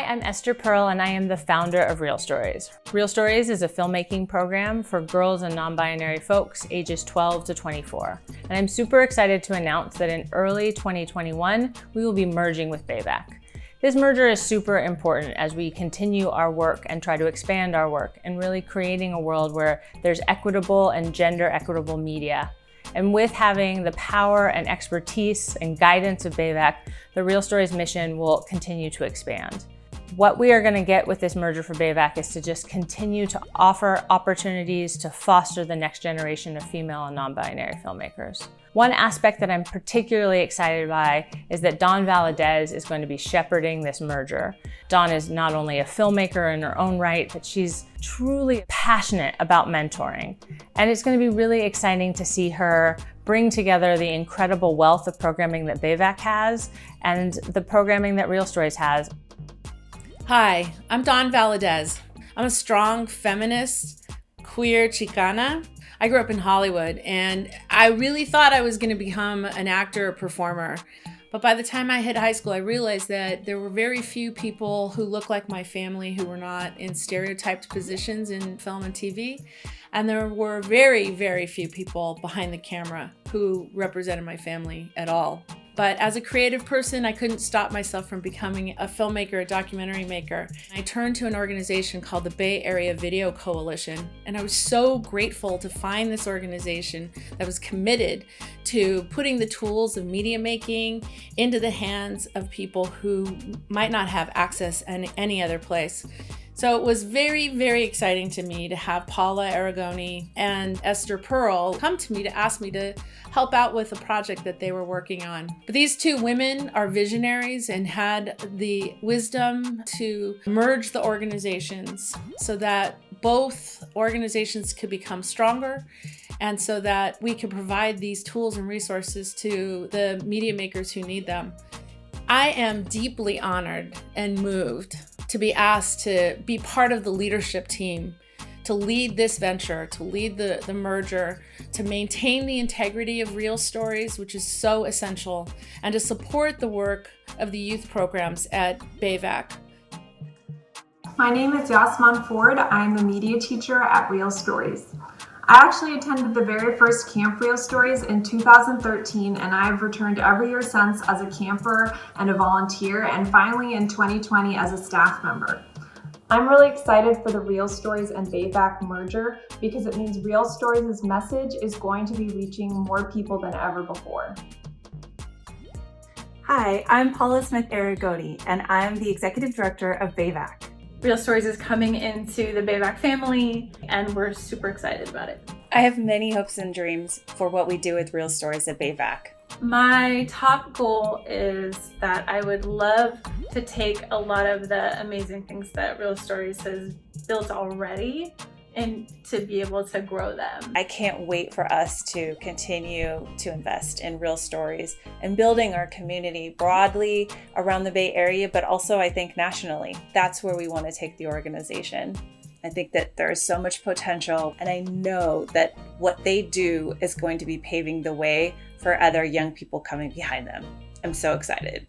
I'm Esther Pearl, and I am the founder of Reel Stories. Reel Stories is a filmmaking program for girls and non-binary folks ages 12 to 24. And I'm super excited to announce that in early 2021, we will be merging with BAVC. This merger is super important as we continue our work and try to expand our work and really creating a world where there's equitable and gender equitable media. And with having the power and expertise and guidance of BAVC, the Reel Stories mission will continue to expand. What we are going to get with this merger for BAVC is to just continue to offer opportunities to foster the next generation of female and non-binary filmmakers. One aspect that I'm particularly excited by is that Dawn Valadez is going to be shepherding this merger. Dawn is not only a filmmaker in her own right, but she's truly passionate about mentoring. And it's going to be really exciting to see her bring together the incredible wealth of programming that BAVC has and the programming that Reel Stories has. Hi, I'm Dawn Valadez. I'm a strong feminist, queer Chicana. I grew up in Hollywood and I really thought I was going to become an actor or performer. But by the time I hit high school, I realized that there were very few people who looked like my family who were not in stereotyped positions in film and TV. And there were very, very few people behind the camera who represented my family at all. But as a creative person, I couldn't stop myself from becoming a filmmaker, a documentary maker. I turned to an organization called the Bay Area Video Coalition, and I was so grateful to find this organization that was committed to putting the tools of media making into the hands of people who might not have access in any other place. So it was very, very exciting to me to have Paula Aragoni and Esther Pearl come to me to ask me to help out with a project that they were working on. But these two women are visionaries and had the wisdom to merge the organizations so that both organizations could become stronger and so that we could provide these tools and resources to the media makers who need them. I am deeply honored and moved to be asked to be part of the leadership team, to lead this venture, to lead the merger, to maintain the integrity of Reel Stories, which is so essential, and to support the work of the youth programs at BAVC. My name is Yasmin Ford. I'm a media teacher at Reel Stories. I actually attended the very first Camp Reel Stories in 2013, and I've returned every year since as a camper and a volunteer, and finally in 2020 as a staff member. I'm really excited for the Reel Stories and BAVC merger because it means Reel Stories' message is going to be reaching more people than ever before. Hi, I'm Paula Smith-Aragoni, and I'm the Executive Director of BAVC. Reel Stories is coming into the BAVC family, and we're super excited about it. I have many hopes and dreams for what we do with Reel Stories at BAVC. My top goal is that I would love to take a lot of the amazing things that Reel Stories has built already and to be able to grow them. I can't wait for us to continue to invest in Reel Stories and building our community broadly around the Bay Area, but also I think nationally. That's where we want to take the organization. I think that there is so much potential, and I know that what they do is going to be paving the way for other young people coming behind them. I'm so excited.